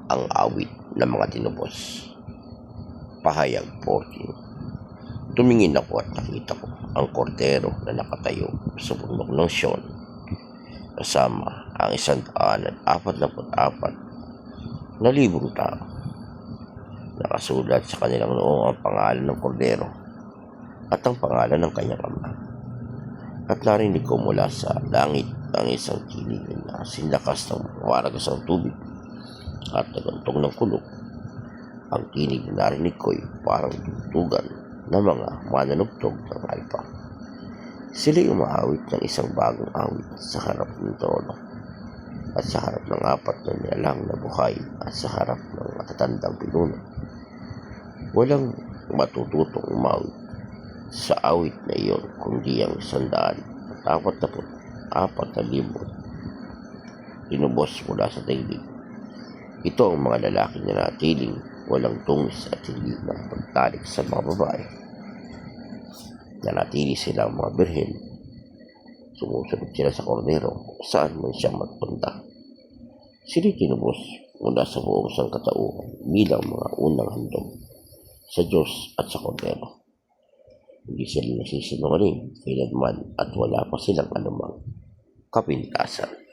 ang awit ng mga tinubos. Pahayag 14. Tumingin ako at nakita ko ang kordero na nakatayo sa bundok ng Sion, kasama ang 144 na libong tao. Nakasulat sa kanilang noong ang pangalan ng kordero at ang pangalan ng kanyang ama. At narinig ko mula sa langit ang isang tinig na sinlakas ng waragas ng tubig at nagantog ng kulog. Ang tinig na narinig ko'y parang tugtugan ng mga manunugtog ng alpa. Sila'y umaawit ng isang bagong awit sa harap ng trono at sa harap ng 4 na nilalang na buhay at sa harap ng matatandang pinuno. Walang matututong umawit sa awit na iyon kundi ang 144,000 tinubos mula sa daigdig. Ito ang mga lalaki na natiling walang tungis at hindi na pagtalik sa mga babae. Nanatili silang mga birhen. Sumusunod sila sa kordero saan man siya magpunta. Sila'y tinubos mula sa buong sangkatauhan bilang mga unang handog sa Diyos at sa kordero. Hindi sila nagsisinungaling kailanman at wala pa silang anumang kapintasan.